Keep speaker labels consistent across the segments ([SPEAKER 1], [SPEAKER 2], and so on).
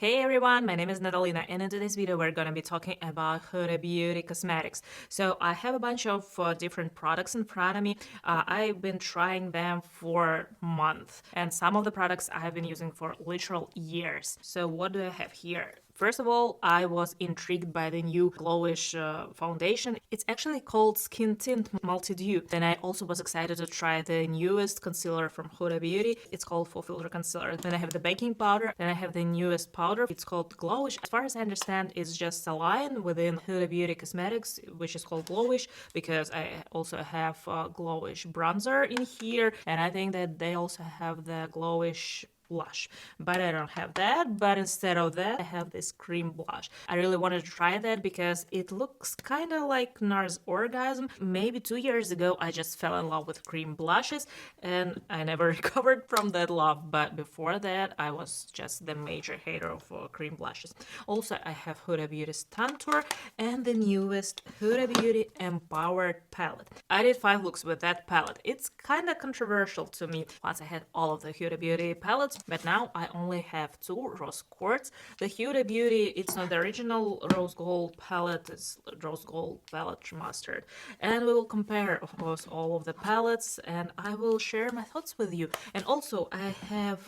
[SPEAKER 1] Hey everyone, my name is Natalina, and in today's video we're gonna be talking about Huda Beauty cosmetics. So I have a bunch of different products in front of me. I've been trying them for months, and some of the products I've been using for literal years. So what do I have here? First of all, I was intrigued by the new glowish foundation. It's actually called Skin Tint Multi-Dew. Then I also was excited to try the newest concealer from Huda Beauty. It's called Full Filter Concealer. Then I have the baking powder. Then I have the newest powder. It's called Glowish. As far as I understand, it's just a line within Huda Beauty Cosmetics, which is called Glowish, because I also have Glowish bronzer in here. And I think that they also have the Glowish blush, but I don't have that. But instead of that, I have this cream blush. I really wanted to try that because it looks kind of like NARS Orgasm. Maybe 2 years ago I just fell in love with cream blushes and I never recovered from that love, but before that I was just the major hater of cream blushes. Also, I have Huda Beauty Stun Tour and the newest Huda Beauty Empowered palette. I did 5 looks with that palette. It's kind of controversial to me. Once I had all of the Huda Beauty palettes, but now I only have 2 rose quartz. The Huda Beauty, it's not the original rose gold palette, it's rose gold palette mustard. And we will compare, of course, all of the palettes, and I will share my thoughts with you. And also, I have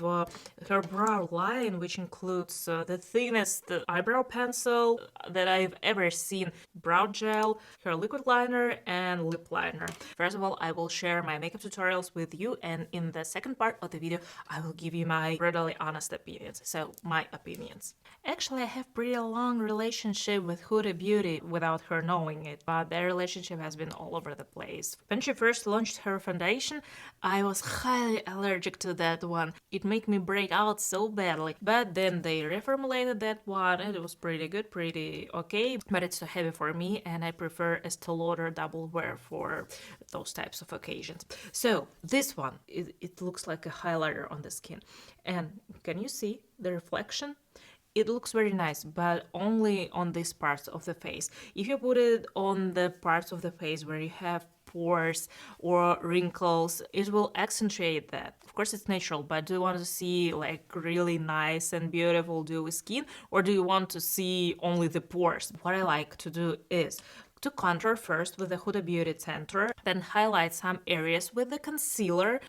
[SPEAKER 1] her brow line, which includes the thinnest eyebrow pencil that I've ever seen, brow gel, her liquid liner, and lip liner. First of all, I will share my makeup tutorials with you, and in the second part of the video, I will give you my brutally honest opinions. So, my opinions. Actually, I have pretty long relationship with Huda Beauty without her knowing it, but their relationship has been all over the place. When she first launched her foundation, I was highly allergic to that one. It made me break out so badly. But then they reformulated that one and it was pretty good, pretty okay. But it's too heavy for me and I prefer Estee Lauder Double Wear for those types of occasions. So this one, it looks like a highlighter on the skin. And can you see the reflection? It looks very nice, but only on these parts of the face. If you put it on the parts of the face where you have pores or wrinkles, it will accentuate that. Of course, it's natural, but do you want to see like really nice and beautiful dewy skin, or do you want to see only the pores? What I like to do is to contour first with the Huda Beauty Center, then highlight some areas with the concealer,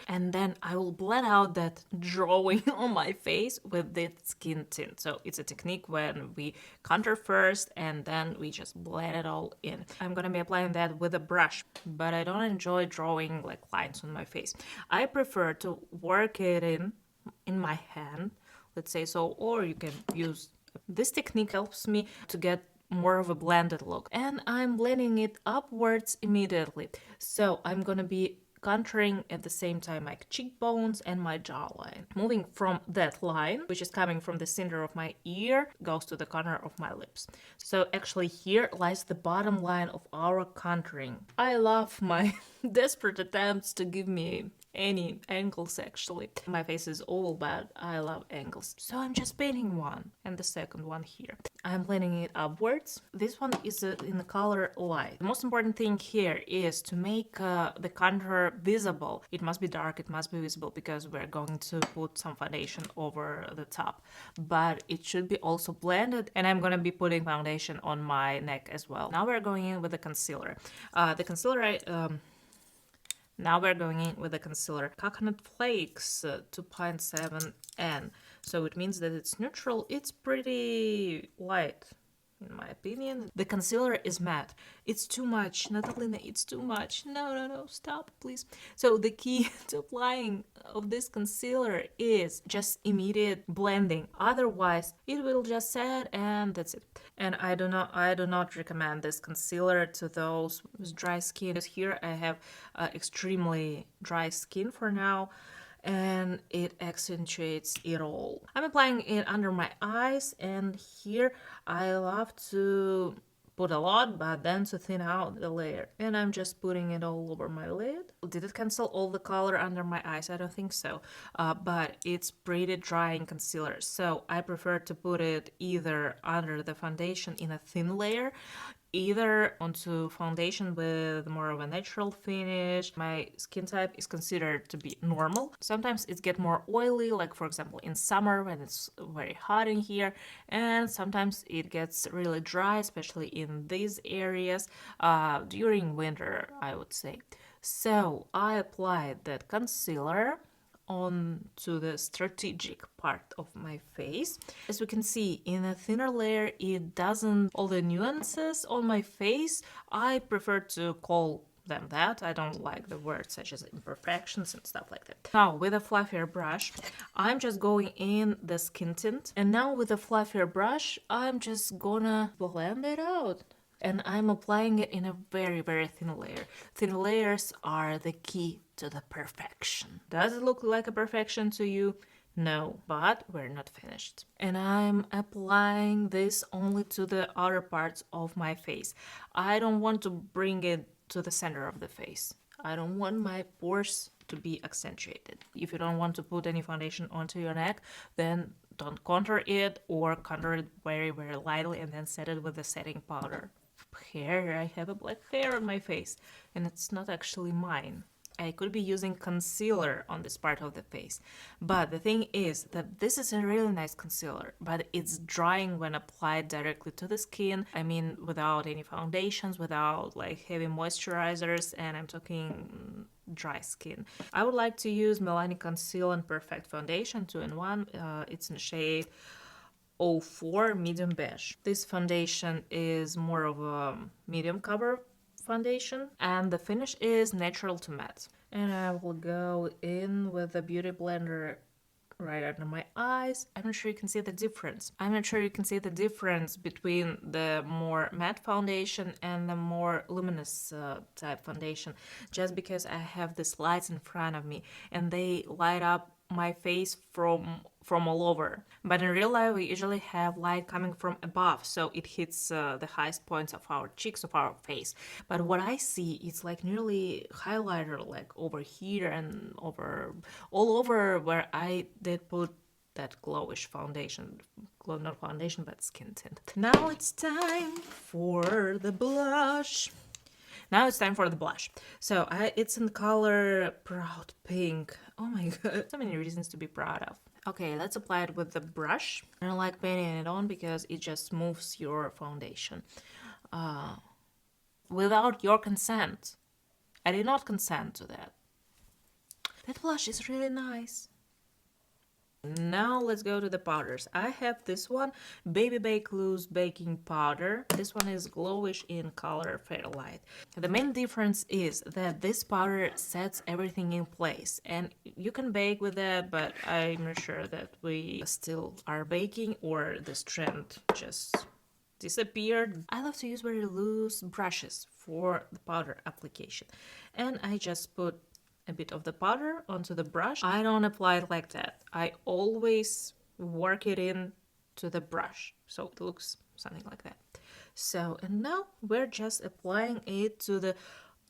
[SPEAKER 1] and then I will blend out that drawing on my face with the skin tint. So it's a technique when we contour first and then we just blend it all in. I'm gonna be applying that with a brush, but I don't enjoy drawing like lines on my face. I prefer to work it in my hand, let's say so, or you can use this technique helps me to get more of a blended look, and I'm blending it upwards immediately. So I'm gonna be contouring at the same time my cheekbones and my jawline. Moving from that line, which is coming from the center of my ear, goes to the corner of my lips. So actually here lies the bottom line of our contouring. I love my desperate attempts to give me any angles actually. My face is oval, but I love angles. So I'm just painting one and the second one here. I'm blending it upwards. This one is in the color light. The most important thing here is to make the contour visible. It must be dark, it must be visible because we're going to put some foundation over the top. But it should be also blended, and I'm gonna be putting foundation on my neck as well. Now we're going in with the concealer. Now we're going in with the concealer Coconut Flakes 2.7N. So it means that it's neutral. It's pretty light, in my opinion. The concealer is matte. It's too much. Natalina, it's too much. No, stop, please. So the key to applying of this concealer is just immediate blending. Otherwise, it will just set and that's it. And I do not recommend this concealer to those with dry skin. Because here I have extremely dry skin for now, and it accentuates it all. I'm applying it under my eyes, and here I love to put a lot, but then to thin out the layer. And I'm just putting it all over my lid. Did it cancel all the color under my eyes? I don't think so, but it's pretty drying concealer. So I prefer to put it either under the foundation in a thin layer, either onto foundation with more of a natural finish. My skin type is considered to be normal. Sometimes it gets more oily, like for example in summer when it's very hot in here, and sometimes it gets really dry, especially in these areas during winter, I would say. So I applied that concealer on to the strategic part of my face. As we can see, in a thinner layer, it doesn't all the nuances on my face. I prefer to call them that. I don't like the words such as imperfections and stuff like that. Now with a fluffier brush, I'm just going in the skin tint, and now with a fluffier brush, I'm just gonna blend it out. And I'm applying it in a very, very thin layer. Thin layers are the key to the perfection. Does it look like a perfection to you? No, but we're not finished. And I'm applying this only to the outer parts of my face. I don't want to bring it to the center of the face. I don't want my pores to be accentuated. If you don't want to put any foundation onto your neck, then don't contour it, or contour it very, very lightly and then set it with the setting powder. Hair, I have a black hair on my face, and it's not actually mine. I could be using concealer on this part of the face, but the thing is that this is a really nice concealer, but it's drying when applied directly to the skin. I mean, without any foundations, without like heavy moisturizers, and I'm talking dry skin. I would like to use Milani Conceal and Perfect Foundation 2-in-1. It's in the shade 04 medium beige. This foundation is more of a medium cover foundation, and the finish is natural to matte. And I will go in with the beauty blender right under my eyes. I'm not sure you can see the difference. I'm not sure you can see the difference between the more matte foundation and the more luminous type foundation, just because I have these lights in front of me and they light up my face from all over. But in real life, we usually have light coming from above, so it hits the highest points of our cheeks, of our face. But what I see is like nearly highlighter, like over here and over all over where I did put that glowish foundation, not foundation, but skin tint. Now it's time for the blush. Now it's time for the blush. So it's in color Proud Pink. Oh my god, so many reasons to be proud of. Okay, let's apply it with the brush. I don't like painting it on because it just smooths your foundation. Without your consent. I did not consent to that. That blush is really nice. Now let's go to the powders. I have this one, Baby Bake Loose Baking Powder. This one is glowish in color, Fairlight. The main difference is that this powder sets everything in place, and you can bake with that, but I'm not sure that we still are baking or this trend just disappeared. I love to use very loose brushes for the powder application, and I just put a bit of the powder onto the brush. I don't apply it like that. I always work it in to the brush, so it looks something like that. So, and now we're just applying it to the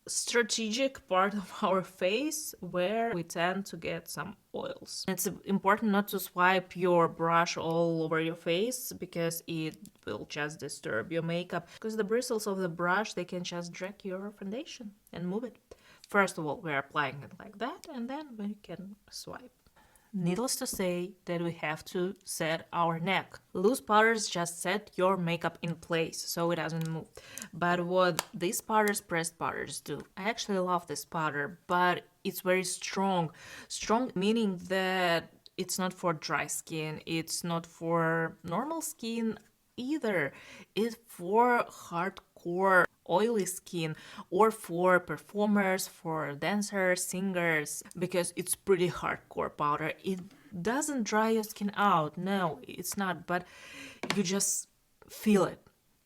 [SPEAKER 1] strategic part of our face where we tend to get some oils. It's important not to swipe your brush all over your face because it will just disturb your makeup, because the bristles of the brush, they can just drag your foundation and move it. First of all, we're applying it like that, and then we can swipe. Needless to say that we have to set our neck. Loose powders just set your makeup in place so it doesn't move. But what these powders, pressed powders, do, I actually love this powder, but it's very strong. Strong meaning that it's not for dry skin, it's not for normal skin either. It's for hardcore oily skin or for performers, for dancers, singers, because it's pretty hardcore powder. It doesn't dry your skin out, no, it's not, but you just feel it.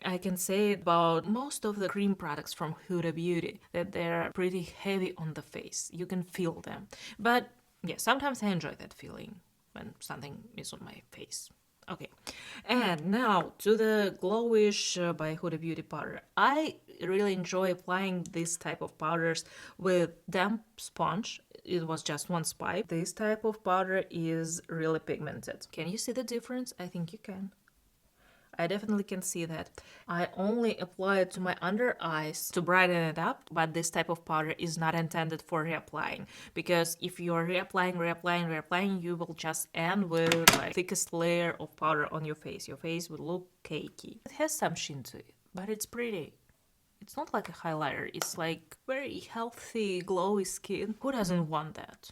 [SPEAKER 1] I can say about most of the cream products from Huda Beauty that they're pretty heavy on the face. You can feel them. But yeah, sometimes I enjoy that feeling when something is on my face. Okay, and now to the Glowish by Huda Beauty powder. I really enjoy applying this type of powders with damp sponge. It was just one swipe. This type of powder is really pigmented. Can you see the difference? I think you can. I definitely can see that. I only apply it to my under eyes to brighten it up, but this type of powder is not intended for reapplying, because if you're reapplying, you will just end with like thickest layer of powder on your face. Your face will look cakey. It has some sheen to it, but it's pretty. It's not like a highlighter. It's like very healthy, glowy skin. Who doesn't want that?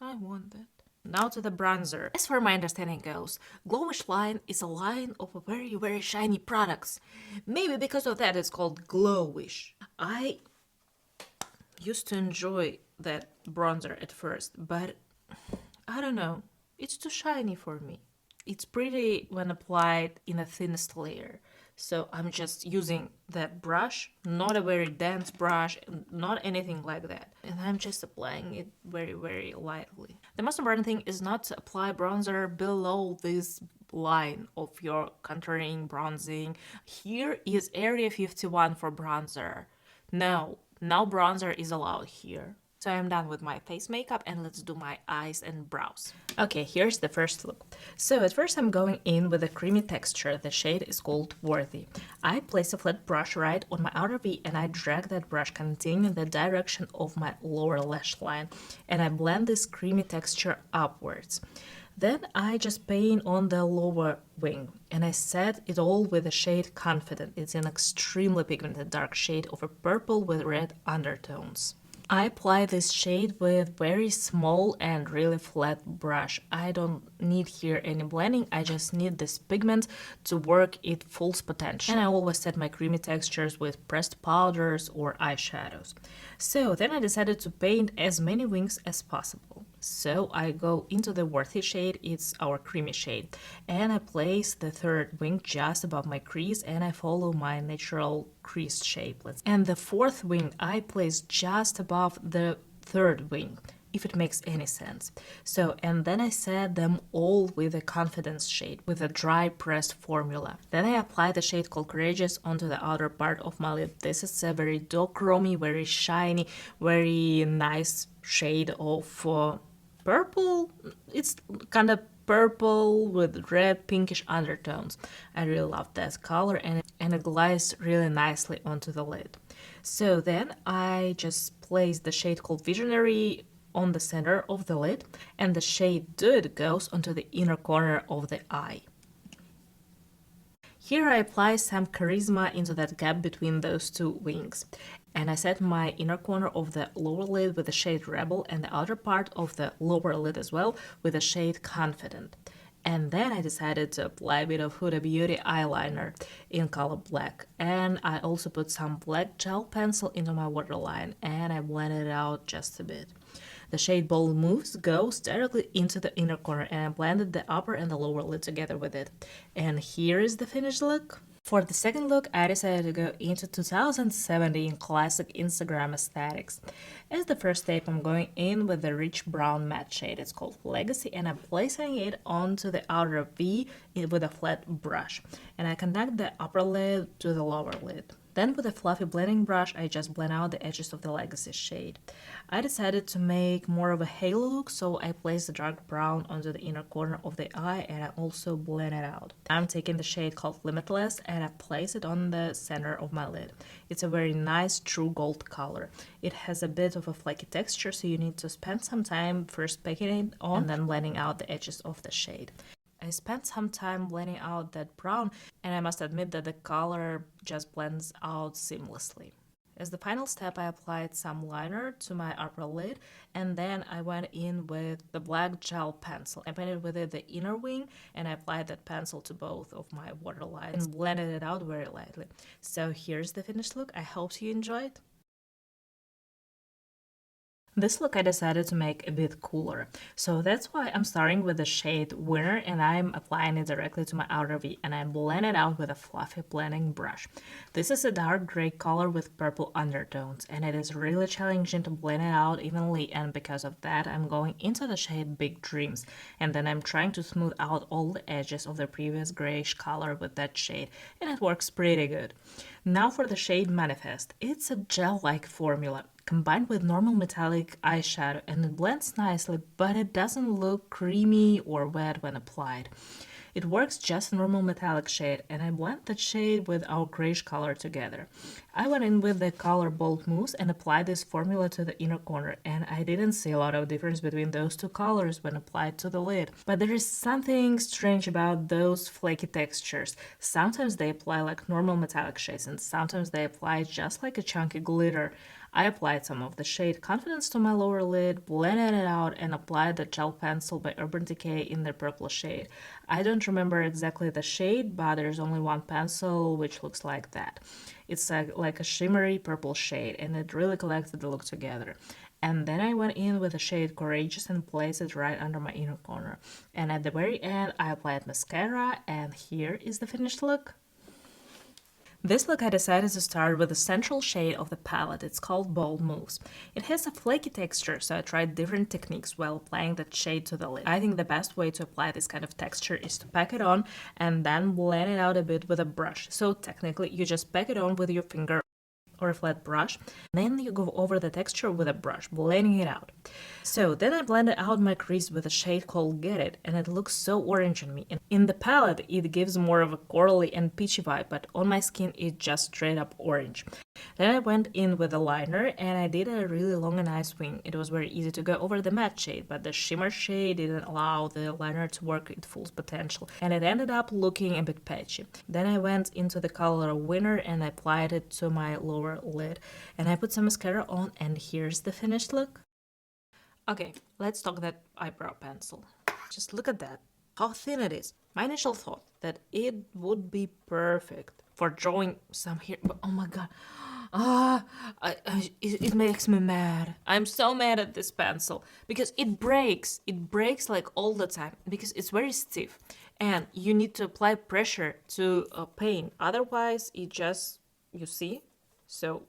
[SPEAKER 1] I want that. Now to the bronzer. As far my understanding goes, Glowish line is a line of very shiny products. Maybe because of that it's called Glowish. I used to enjoy that bronzer at first, but I don't know. It's too shiny for me. It's pretty when applied in the thinnest layer. So I'm just using that brush, not a very dense brush, not anything like that. And I'm just applying it very lightly. The most important thing is not to apply bronzer below this line of your contouring, bronzing. Here is area 51 for bronzer. No bronzer is allowed here. So I'm done with my face makeup and let's do my eyes and brows. Okay, here's the first look. So at first I'm going in with a creamy texture. The shade is called Worthy. I place a flat brush right on my outer V and I drag that brush continuing the direction of my lower lash line. And I blend this creamy texture upwards. Then I just paint on the lower wing and I set it all with the shade Confident. It's an extremely pigmented dark shade of a purple with red undertones. I apply this shade with very small and really flat brush. I don't need here any blending, I just need this pigment to work its full potential. And I always set my creamy textures with pressed powders or eyeshadows. So then I decided to paint as many wings as possible. So I go into the Worthy shade, it's our creamy shade, and I place the third wing just above my crease and I follow my natural crease shape. And the fourth wing I place just above the third wing, if it makes any sense. So, and then I set them all with a Confidence shade, with a dry pressed formula. Then I apply the shade called Courageous onto the outer part of my lid. This is a very duochromy, very shiny, very nice shade of purple. It's kind of purple with red pinkish undertones. I really love that color and it glides really nicely onto the lid. So then I just place the shade called Visionary on the center of the lid and the shade Dude goes onto the inner corner of the eye. Here I apply some charisma into that gap between those two wings. And I set my inner corner of the lower lid with the shade Rebel and the outer part of the lower lid as well with the shade Confident. And then I decided to apply a bit of Huda Beauty eyeliner in color black. And I also put some black gel pencil into my waterline and I blended it out just a bit. The shade Bold Moves goes directly into the inner corner and I blended the upper and the lower lid together with it. And here is the finished look. For the second look, I decided to go into 2017 classic Instagram aesthetics. As the first step, I'm going in with the rich brown matte shade. It's called Legacy, and I'm placing it onto the outer V with a flat brush. And I connect the upper lid to the lower lid. Then with a fluffy blending brush, I just blend out the edges of the Legacy shade. I decided to make more of a halo look, so I placed the dark brown onto the inner corner of the eye and I also blend it out. I'm taking the shade called Limitless and I place it on the center of my lid. It's a very nice true gold color. It has a bit of a flaky texture, so you need to spend some time first packing it on and then blending out the edges of the shade. I spent some time blending out that brown and I must admit that the color just blends out seamlessly. As the final step, I applied some liner to my upper lid and then I went in with the black gel pencil. I painted with it the inner wing and I applied that pencil to both of my waterlines and blended it out very lightly. So here's the finished look. I hope you enjoyed. This look I decided to make a bit cooler, so that's why I'm starting with the shade Winner and I'm applying it directly to my outer V and I blend it out with a fluffy blending brush. This is a dark gray color with purple undertones and it is really challenging to blend it out evenly, and because of that I'm going into the shade Big Dreams and then I'm trying to smooth out all the edges of the previous grayish color with that shade, and it works pretty good. Now for the shade Manifest. It's a gel-like formula. combined with normal metallic eyeshadow, and it blends nicely, but it doesn't look creamy or wet when applied. It works just a normal metallic shade, and I blend that shade with our grayish color together. I went in with the color Bold Mousse and applied this formula to the inner corner, and I didn't see a lot of difference between those two colors when applied to the lid. But there is something strange about those flaky textures. Sometimes they apply like normal metallic shades, and sometimes they apply just like a chunky glitter. I applied some of the shade Confidence to my lower lid, blended it out, and applied the gel pencil by Urban Decay in the purple shade. I don't remember exactly the shade, but there's only one pencil which looks like that. It's like a shimmery purple shade, and it really collected the look together. And then I went in with the shade Courageous and placed it right under my inner corner. And at the very end, I applied mascara, and here is the finished look. This look I decided to start with the central shade of the palette. It's called Bold Mousse. It has a flaky texture, so I tried different techniques while applying that shade to the lid. I think the best way to apply this kind of texture is to pack it on and then blend it out a bit with a brush. So technically, you just pack it on with your finger or a flat brush, then you go over the texture with a brush, blending it out. So then I blended out my crease with a shade called Get It, and it looks so orange on me. And in the palette, it gives more of a corally and peachy vibe, but on my skin, it's just straight up orange. Then I went in with a liner, and I did a really long and nice wing. It was very easy to go over the matte shade, but the shimmer shade didn't allow the liner to work its full potential, and it ended up looking a bit patchy. Then I went into the color Winner, and I applied it to my lower lid, and I put some mascara on, and here's the finished look. Okay, let's talk that eyebrow pencil. Just look at that, how thin it is. My initial thought that it would be perfect for drawing some here, but oh my god, it makes me mad. I'm so mad at this pencil because it breaks. It breaks like all the time because it's very stiff, and you need to apply pressure to paint. Otherwise, it just, you see. So,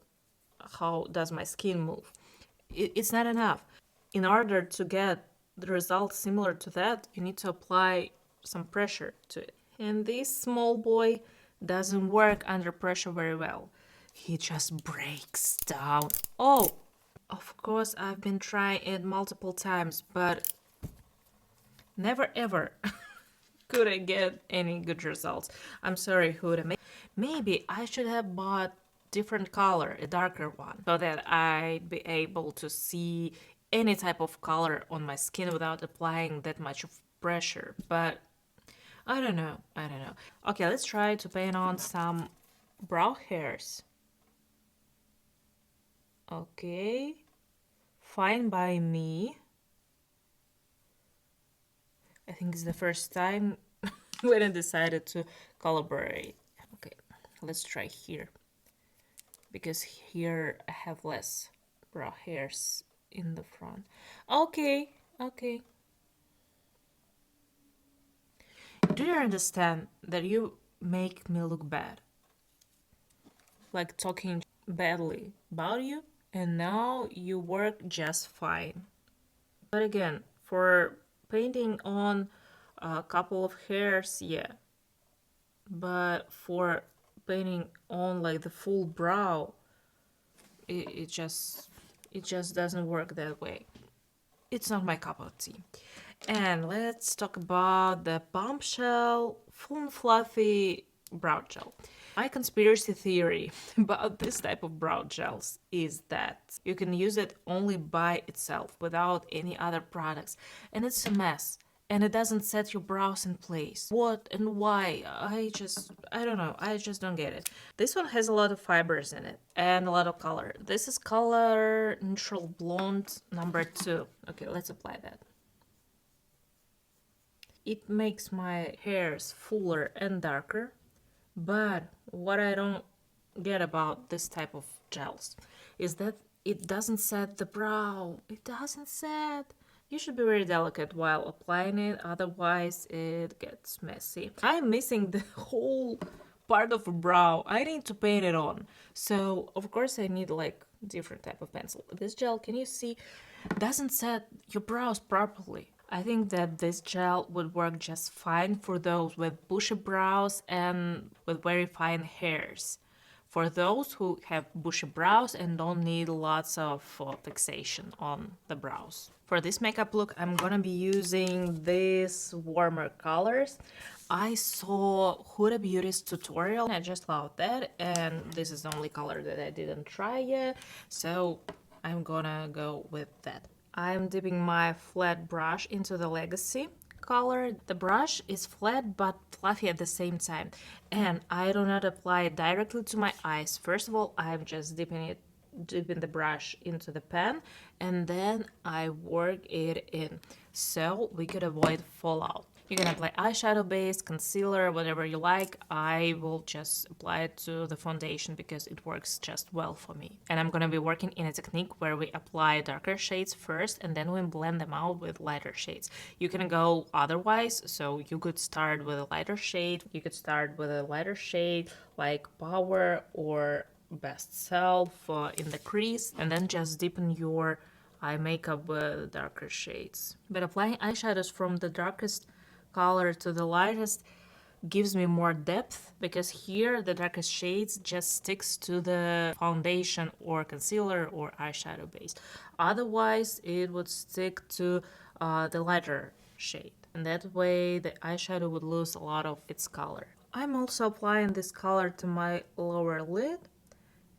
[SPEAKER 1] how does my skin move? It's not enough. In order to get the result similar to that, you need to apply some pressure to it. And this small boy doesn't work under pressure very well. He just breaks down. Oh, of course, I've been trying it multiple times, but never ever could I get any good results. I'm sorry, Huda. Maybe I should have bought different color, a darker one, so that I'd be able to see any type of color on my skin without applying that much of pressure. But I don't know. Okay, let's try to paint on some brow hairs. Okay, fine by me. I think it's the first time when I decided to collaborate. Okay, let's try here, because here I have less brow hairs in the front. Okay. Do you understand that you make me look bad? Like talking badly about you, and now you work just fine. But again, for painting on a couple of hairs, yeah. But for painting on like the full brow, it just doesn't work that way. It's not my cup of tea. And let's talk about the Bombshell Full and Fluffy Brow Gel. My conspiracy theory about this type of brow gels is that you can use it only by itself without any other products, and it's a mess. And it doesn't set your brows in place. What and why? I don't know. I just don't get it. This one has a lot of fibers in it and a lot of color. This is color Neutral Blonde number 2. Okay, let's apply that. It makes my hairs fuller and darker, but what I don't get about this type of gels is that it doesn't set the brow. It doesn't set. You should be very delicate while applying it, otherwise it gets messy. I'm missing the whole part of a brow. I need to paint it on. So, of course, I need like different type of pencil. This gel, can you see, doesn't set your brows properly. I think that this gel would work just fine for those with bushy brows and with very fine hairs. for those who have bushy brows and don't need lots of fixation on the brows. For this makeup look, I'm gonna be using these warmer colors. I saw Huda Beauty's tutorial and I just loved that, and this is the only color that I didn't try yet, so I'm gonna go with that. I'm dipping my flat brush into the Legacy color. The brush is flat but fluffy at the same time, and I do not apply it directly to my eyes. First of all, I'm just dipping the brush into the pen, and then I work it in so we could avoid fallout. You can apply eyeshadow base, concealer, whatever you like. I will just apply it to the foundation because it works just well for me. And I'm gonna be working in a technique where we apply darker shades first and then we blend them out with lighter shades. You can go otherwise, so you could start with a lighter shade. You could start with a lighter shade like Power or Best Self in the crease, and then just deepen your eye makeup with darker shades. But applying eyeshadows from the darkest color to the lightest gives me more depth, because here the darkest shades just sticks to the foundation or concealer or eyeshadow base. Otherwise it would stick to the lighter shade, and that way the eyeshadow would lose a lot of its color. I'm also applying this color to my lower lid,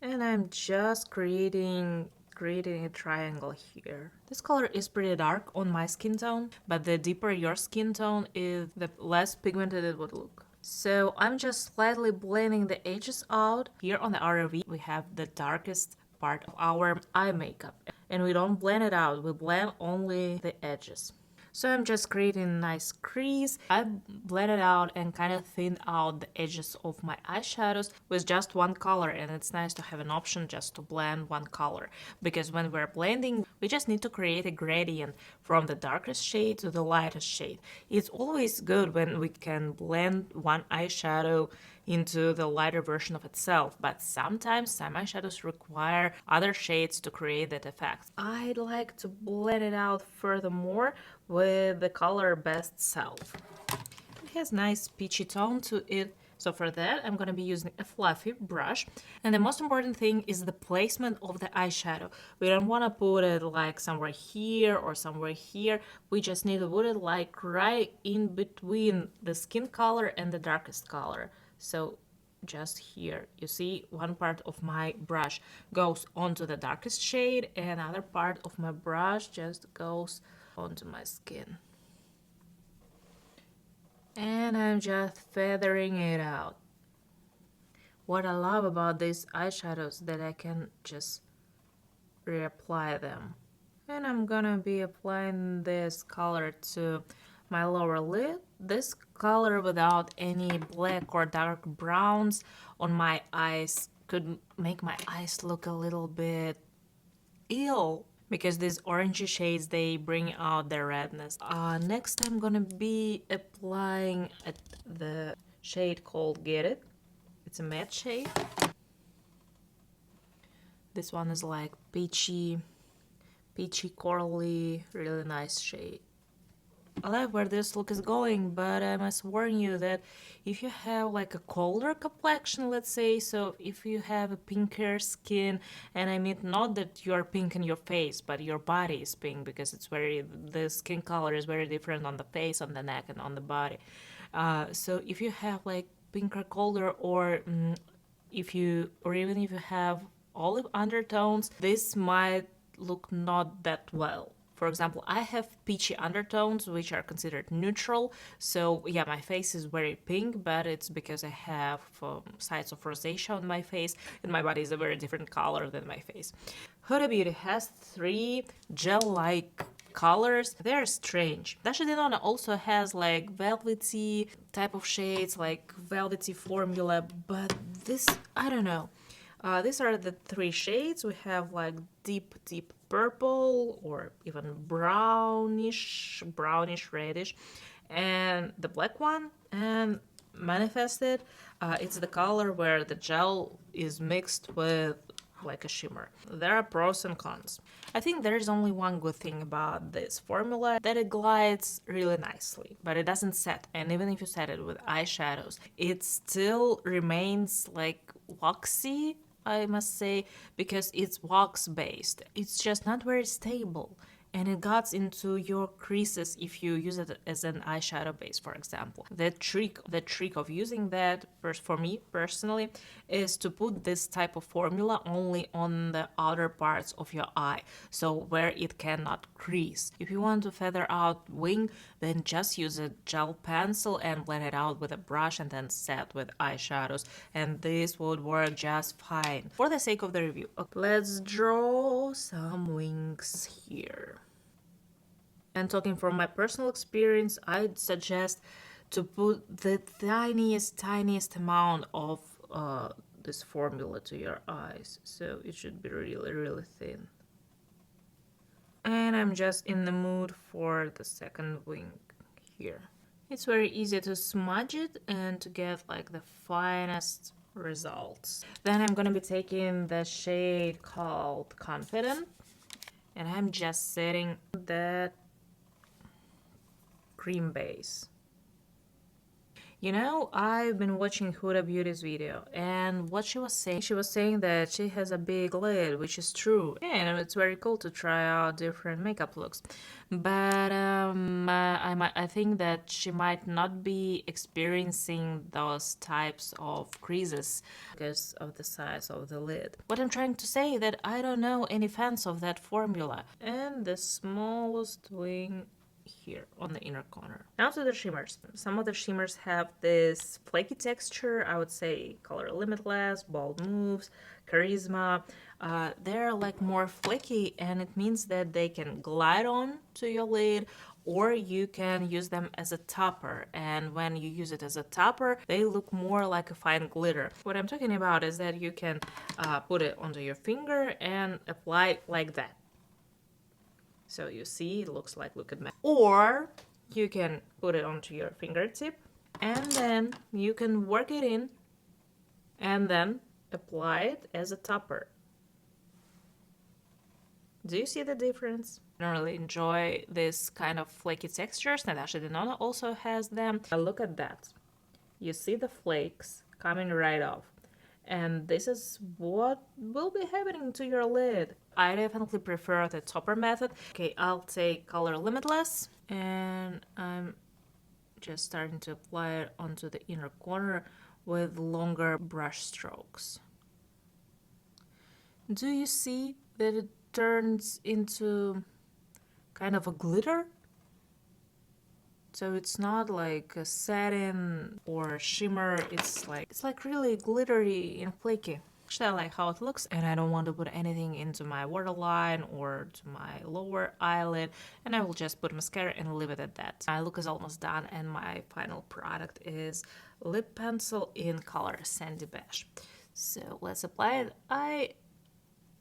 [SPEAKER 1] and I'm just creating a triangle here. This color is pretty dark on my skin tone, but the deeper your skin tone is, the less pigmented it would look. So I'm just slightly blending the edges out. Here on the RV we have the darkest part of our eye makeup, and we don't blend it out, we blend only the edges. So I'm just creating a nice crease. I blended out and kind of thinned out the edges of my eyeshadows with just one color, and it's nice to have an option just to blend one color, because when we're blending we just need to create a gradient from the darkest shade to the lightest shade. It's always good when we can blend one eyeshadow into the lighter version of itself, but sometimes some eyeshadows require other shades to create that effect. I'd like to blend it out furthermore with the color Best Self. It has nice peachy tone to it, so for that I'm gonna be using a fluffy brush. And the most important thing is the placement of the eyeshadow. We don't want to put it like somewhere here or somewhere here. We just need to put it like right in between the skin color and the darkest color. So just here, you see, one part of my brush goes onto the darkest shade and another part of my brush just goes onto my skin. And I'm just feathering it out. What I love about these eyeshadows that I can just reapply them. And I'm gonna be applying this color to my lower lid. This color without any black or dark browns on my eyes could make my eyes look a little bit ill, because these orangey shades, they bring out the redness. Next I'm gonna be applying the shade called Get It. It's a matte shade. This one is like peachy corally, really nice shade. I like where this look is going, but I must warn you that if you have like a colder complexion, let's say, so if you have a pinker skin, and I mean not that you're pink in your face, but your body is pink, because the skin color is very different on the face, on the neck, and on the body. So if you have like pinker color, or even if you have olive undertones, this might look not that well. For example, I have peachy undertones, which are considered neutral. So yeah, my face is very pink, but it's because I have sides of rosacea on my face, and my body is a very different color than my face. Huda Beauty has 3 gel-like colors. They're strange. Dasha Denona also has like velvety type of shades, like velvety formula, but this, I don't know. These are the 3 shades. We have like deep purple, or even brownish reddish, and the black one, and Manifested. It's the color where the gel is mixed with like a shimmer. There are pros and cons. I think there is only one good thing about this formula, that it glides really nicely, but it doesn't set. And even if you set it with eyeshadows, it still remains like waxy, I must say, because it's wax based. It's just not very stable. And it gets into your creases if you use it as an eyeshadow base, for example. The trick of using that, first for me personally, is to put this type of formula only on the outer parts of your eye, so where it cannot crease. If you want to feather out wing, then just use a gel pencil and blend it out with a brush and then set with eyeshadows, and this would work just fine. For the sake of the review, okay, let's draw some wings here. And talking from my personal experience, I'd suggest to put the tiniest amount of this formula to your eyes. So it should be really thin. And I'm just in the mood for the second wing here. It's very easy to smudge it and to get like the finest results. Then I'm gonna be taking the shade called Confident, and I'm just setting that cream base. You know, I've been watching Huda Beauty's video, and what she was saying that she has a big lid, which is true, and it's very cool to try out different makeup looks. But I think that she might not be experiencing those types of creases because of the size of the lid. What I'm trying to say is that I don't know any fans of that formula. And the smallest wing here on the inner corner. Now to the shimmers. Some of the shimmers have this flaky texture, I would say Color Limitless, Bold Moves, Charisma. They're like more flaky, and it means that they can glide on to your lid, or you can use them as a topper, and when you use it as a topper they look more like a fine glitter. What I'm talking about is that you can put it onto your finger and apply it like that. So you see, it looks like liquid matte. Or you can put it onto your fingertip and then you can work it in and then apply it as a topper. Do you see the difference? I don't really enjoy this kind of flaky textures. Natasha Denona also has them. Look at that. You see the flakes coming right off. And this is what will be happening to your lid. I definitely prefer the topper method. Okay, I'll take Color Limitless, and I'm just starting to apply it onto the inner corner with longer brush strokes. Do you see that it turns into kind of a glitter? So it's not like a satin or a shimmer, it's like really glittery and flaky. Actually, I like how it looks, and I don't want to put anything into my waterline or to my lower eyelid, and I will just put mascara and leave it at that. My look is almost done, and my final product is lip pencil in color Sandy Beige. So let's apply it. I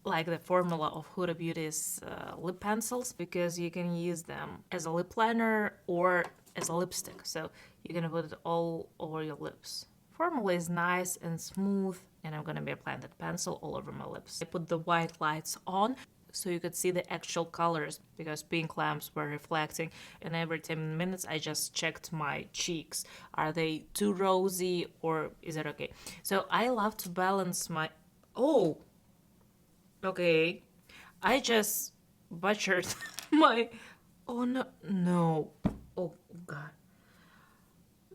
[SPEAKER 1] like the formula of Huda Beauty's lip pencils because you can use them as a lip liner or as a lipstick, so you're gonna put it all over your lips. Formula is nice and smooth, and I'm gonna be applying that pencil all over my lips. I put the white lights on so you could see the actual colors because pink lamps were reflecting, and every 10 minutes I just checked my cheeks. Are they too rosy or is it okay? So I love to balance my... Oh! Okay, I just butchered my... Oh no, no. Oh god.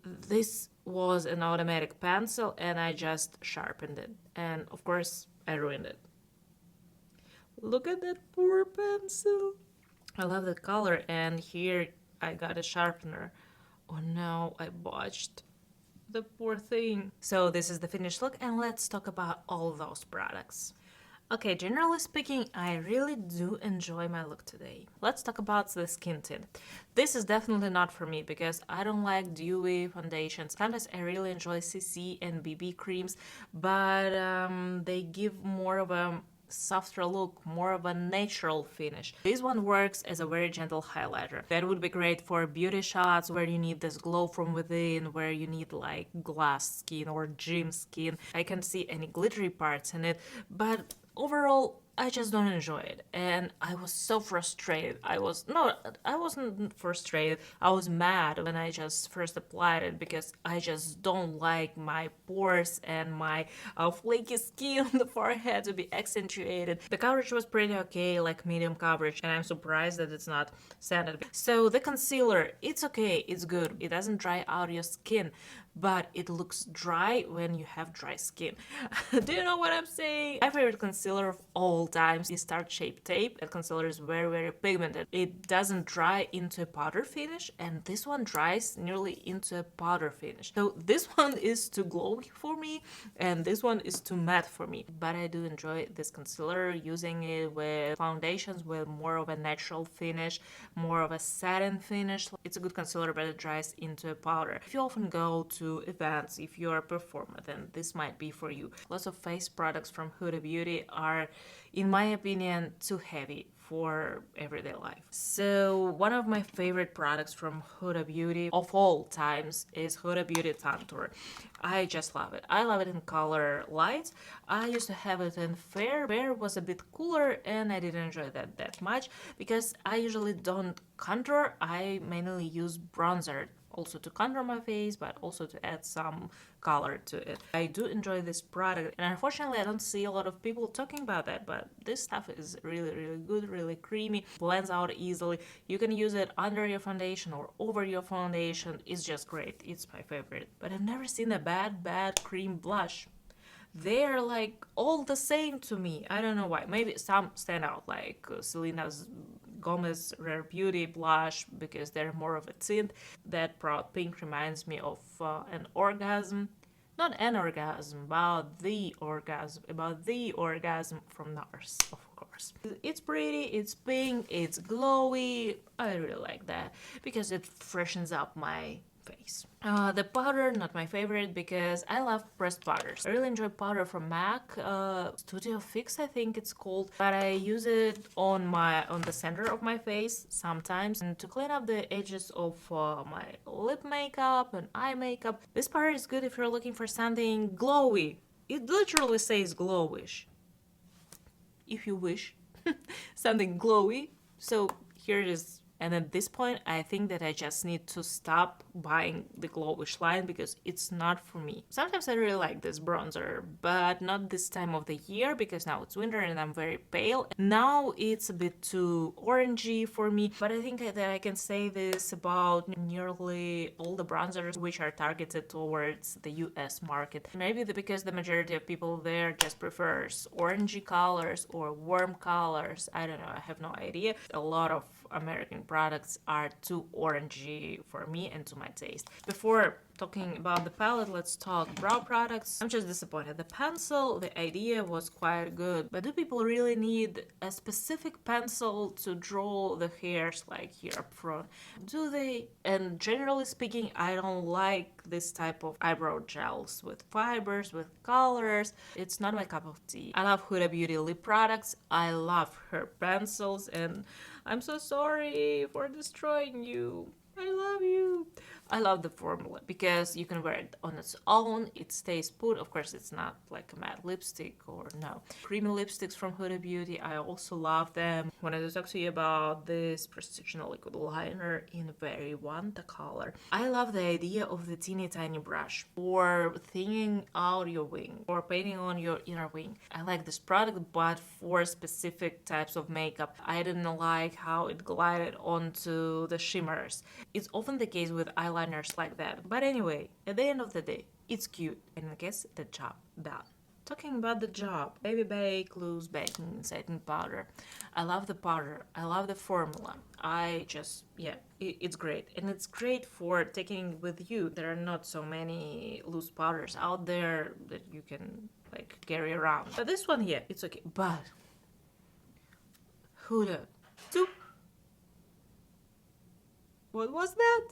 [SPEAKER 1] This was an automatic pencil and I just sharpened it. And of course, I ruined it. Look at that poor pencil. I love the color, and here I got a sharpener. Oh no, I botched. The poor thing. So this is the finished look, and let's talk about all those products. Okay, generally speaking, I really do enjoy my look today. Let's talk about the skin tint. This is definitely not for me because I don't like dewy foundations. Sometimes I really enjoy CC and BB creams, but they give more of a softer look, more of a natural finish. This one works as a very gentle highlighter. That would be great for beauty shots where you need this glow from within, where you need like glass skin or gym skin. I can see any glittery parts in it, but Overall, I just don't enjoy it, and I was so frustrated. I wasn't frustrated. I was mad when I just first applied it because I just don't like my pores and my flaky skin on the forehead to be accentuated. The coverage was pretty okay, like medium coverage, and I'm surprised that it's not sanded. So the concealer, it's okay, it's good. It doesn't dry out your skin, but it looks dry when you have dry skin. Do you know what I'm saying? My favorite concealer of all times is Tarte Shape Tape. That concealer is very, very pigmented. It doesn't dry into a powder finish, and this one dries nearly into a powder finish. So this one is too glowy for me, and this one is too matte for me. But I do enjoy this concealer, using it with foundations with more of a natural finish, more of a satin finish. It's a good concealer, but it dries into a powder. If you often go to events, if you're a performer, then this might be for you. Lots of face products from Huda Beauty are, in my opinion, too heavy for everyday life. So one of my favorite products from Huda Beauty of all times is Huda Beauty Tantour. I just love it. I love it in color light. I used to have it in fair. Fair was a bit cooler and I didn't enjoy that much because I usually don't contour. I mainly use bronzer, also to contour my face, but also to add some color to it. I do enjoy this product, and unfortunately I don't see a lot of people talking about that, but this stuff is really good, really creamy, blends out easily. You can use it under your foundation or over your foundation. It's just great. It's my favorite. But I've never seen a bad cream blush. They're like all the same to me. I don't know why. Maybe some stand out, like Selena's Gomez Rare Beauty blush, because they're more of a tint. That Proud Pink reminds me of an orgasm. Not an orgasm, about the orgasm from NARS, of course. It's pretty, it's pink, it's glowy. I really like that because it freshens up my face. The powder, not my favorite because I love pressed powders. I really enjoy powder from MAC, Studio Fix I think it's called, but I use it on the center of my face sometimes and to clean up the edges of my lip makeup and eye makeup. This powder is good if you're looking for something glowy. It literally says glowish, if you wish. Something glowy. So here it is. And at this point, I think that I just need to stop buying the glowish line because it's not for me. Sometimes I really like this bronzer, but not this time of the year because now it's winter and I'm very pale. Now it's a bit too orangey for me, but I think that I can say this about nearly all the bronzers which are targeted towards the US market. Maybe because the majority of people there just prefers orangey colors or warm colors. I don't know, I have no idea. A lot of American products are too orangey for me and to my taste. Before talking about the palette, let's talk brow products. I'm just disappointed. The pencil, the idea was quite good, but do people really need a specific pencil to draw the hairs like here up front? Do they? And generally speaking, I don't like this type of eyebrow gels with fibers, with colors. It's not my cup of tea. I love Huda Beauty lip products. I love her pencils, and I'm so sorry for destroying you. I love you. I love the formula because you can wear it on its own. It stays put. Of course, it's not like a matte lipstick or no. Creamy lipsticks from Huda Beauty, I also love them. Wanted to talk to you about this Precision liquid liner in Very Wanta color. I love the idea of the teeny tiny brush for thinning out your wing or painting on your inner wing. I like this product, but for specific types of makeup. I didn't like how it glided onto the shimmers. It's often the case with eyeliners like that. But anyway, at the end of the day, it's cute and I guess the job done. Talking about the job, Baby Bake Loose Baking Setting Powder. I love the powder. I love the formula. It's great. And it's great for taking with you. There are not so many loose powders out there that you can like carry around. But this one, yeah, it's okay. But Huda, what was that?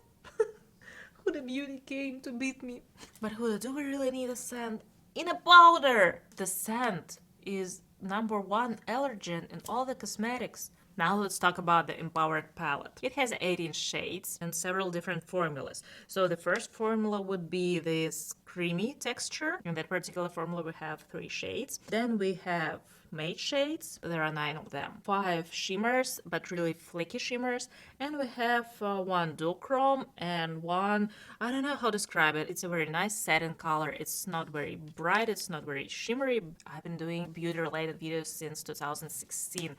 [SPEAKER 1] Huda Beauty came to beat me. But Huda, do we really need a scent in a powder? The scent is #1 allergen in all the cosmetics. Now let's talk about the Empowered palette. It has 18 shades and several different formulas. So the first formula would be this creamy texture. In that particular formula, we have 3 shades. Then we have matte shades. There are 9 of them. 5 shimmers, but really flaky shimmers. And we have 1 duochrome and 1, I don't know how to describe it. It's a very nice satin color. It's not very bright. It's not very shimmery. I've been doing beauty related videos since 2016.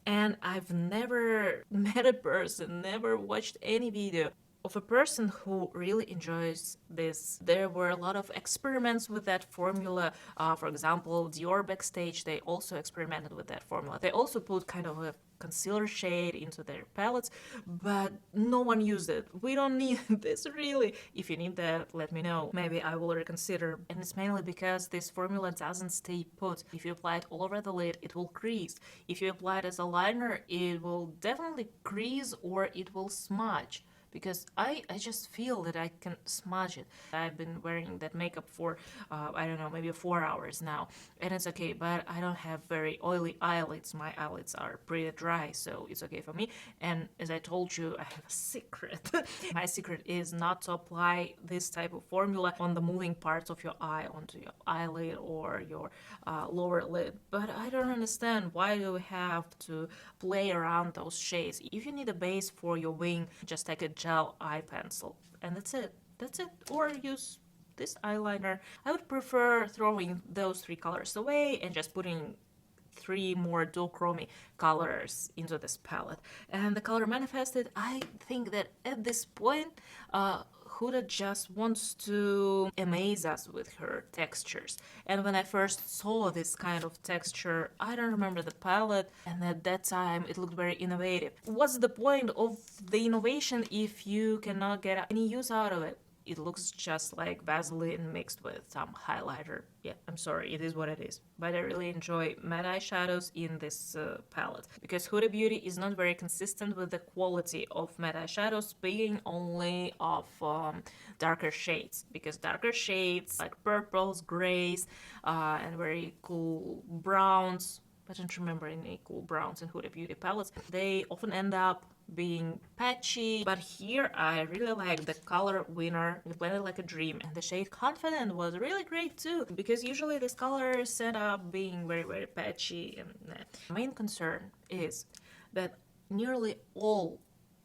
[SPEAKER 1] And I've never met a person, never watched any video of a person who really enjoys this. There were a lot of experiments with that formula. For example, Dior backstage, they also experimented with that formula. They also put kind of a concealer shade into their palettes, but no one used it. We don't need this really. If you need that, let me know. Maybe I will reconsider. And it's mainly because this formula doesn't stay put. If you apply it all over the lid, it will crease. If you apply it as a liner, it will definitely crease or it will smudge. Because I just feel that I can smudge it. I've been wearing that makeup for, I don't know, maybe 4 hours now. And it's okay, but I don't have very oily eyelids. My eyelids are pretty dry, so it's okay for me. And as I told you, I have a secret. My secret is not to apply this type of formula on the moving parts of your eye, onto your eyelid or your lower lid. But I don't understand, why do we have to play around those shades? If you need a base for your wing, just take a gel eye pencil and that's it. Or use this eyeliner. I would prefer throwing those 3 colors away and just putting 3 more duochrome colors into this palette. And the color manifested, I think that at this point Huda just wants to amaze us with her textures. And when I first saw this kind of texture, I don't remember the palette, and at that time it looked very innovative. What's the point of the innovation if you cannot get any use out of it? It looks just like Vaseline mixed with some highlighter. Yeah, I'm sorry, it is what it is. But I really enjoy matte eyeshadows in this palette, because Huda Beauty is not very consistent with the quality of matte eyeshadows, speaking only of darker shades. Because darker shades like purples, grays, and very cool browns, I don't remember any cool browns in Huda Beauty palettes, they often end up being patchy. But here I really like the color Winner, it blended like a dream, and the shade Confident was really great too, because usually these colors end up being very patchy. And the main concern is that nearly all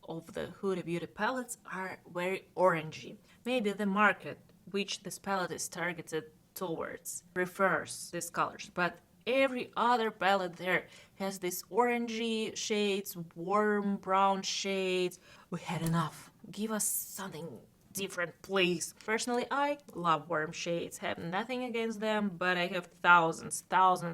[SPEAKER 1] of the Huda Beauty palettes are very orangey. Maybe the market which this palette is targeted towards prefers these colors, but every other palette there has these orangey shades, warm brown shades. We had enough. Give us something different, please. Personally, I love warm shades, have nothing against them, but I have thousands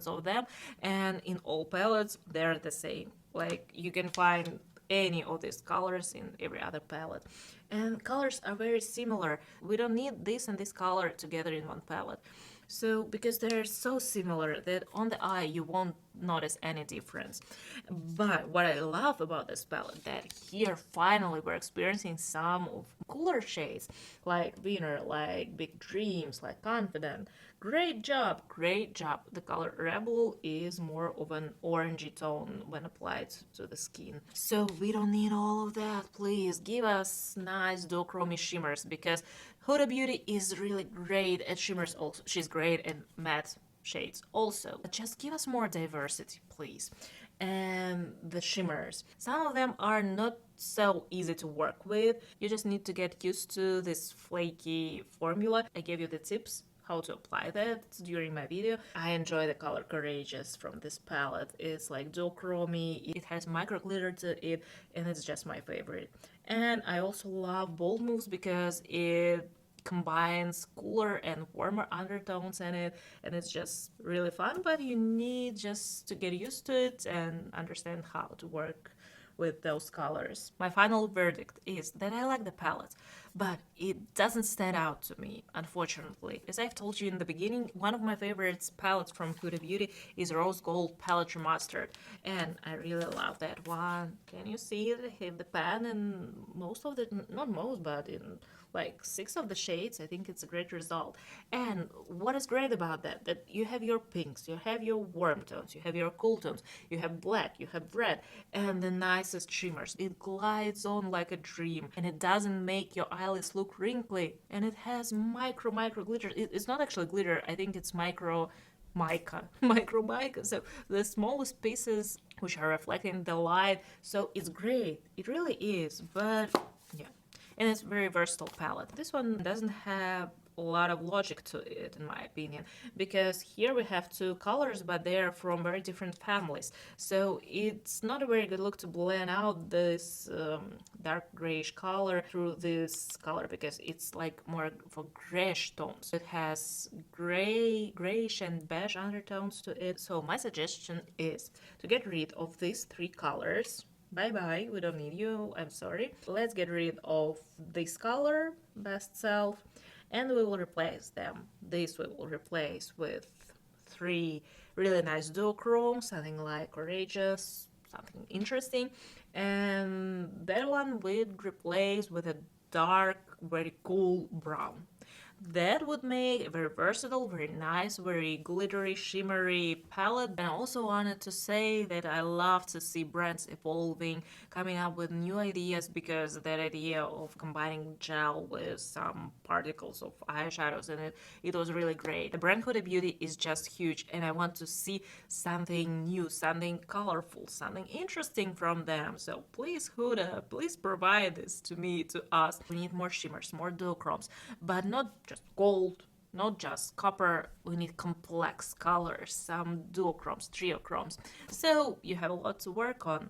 [SPEAKER 1] of them, and in all palettes they're the same. Like, you can find any of these colors in every other palette, and colors are very similar. We don't need this and this color together in one palette. So, because they're so similar that on the eye you won't notice any difference. But what I love about this palette, that here finally we're experiencing some of cooler shades, like Winner, like Big Dreams, like Confident. Great job, great job. The color Rebel is more of an orangey tone when applied to the skin. So we don't need all of that. Please give us nice duochrome shimmers, because Huda Beauty is really great at shimmers also. She's great at matte shades also. But just give us more diversity, please. And the shimmers, some of them are not so easy to work with. You just need to get used to this flaky formula. I gave you the tips how to apply that during my video. I enjoy the color Courageous from this palette. It's like duochrome, it has micro glitter to it, and it's just my favorite. And I also love Bold Moves because it combines cooler and warmer undertones in it, and it's just really fun. But you need just to get used to it and understand how to work with those colors. My final verdict is that I like the palette, but it doesn't stand out to me, unfortunately. As I've told you in the beginning, one of my favorite palettes from Huda Beauty is Rose Gold Palette Remastered, and I really love that one. Can you see it in the pan? And most of the, not most, but in like 6 of the shades, I think it's a great result. And what is great about that you have your pinks, you have your warm tones, you have your cool tones, you have black, you have red, and the nicest shimmers. It glides on like a dream, and it doesn't make your palettes look wrinkly, and it has micro glitter. It's not actually glitter. I think it's micro mica. So the smallest pieces which are reflecting the light. So it's great. It really is. But yeah, and it's very versatile palette. This one doesn't have a lot of logic to it, in my opinion, because here we have two colors, but they're from very different families. So it's not a very good look to blend out this dark grayish color through this color, because it's like more for grayish tones. It has grayish and beige undertones to it. So my suggestion is to get rid of these three colors. Bye bye, we don't need you, I'm sorry. Let's get rid of this color, best self, and we will replace them. This we will replace with three really nice duochrome, something like courageous, something interesting, and that one we'd replace with a dark, very cool brown. That would make a very versatile, very nice, very glittery, shimmery palette. And I also wanted to say that I love to see brands evolving, coming up with new ideas, because that idea of combining gel with some particles of eyeshadows in it, it was really great. The brand Huda Beauty is just huge, and I want to see something new, something colorful, something interesting from them. So please, Huda, please provide this to me, to us. We need more shimmers, more duochromes, but not just gold, not just copper. We need complex colors, some duochromes, triochromes. So you have a lot to work on.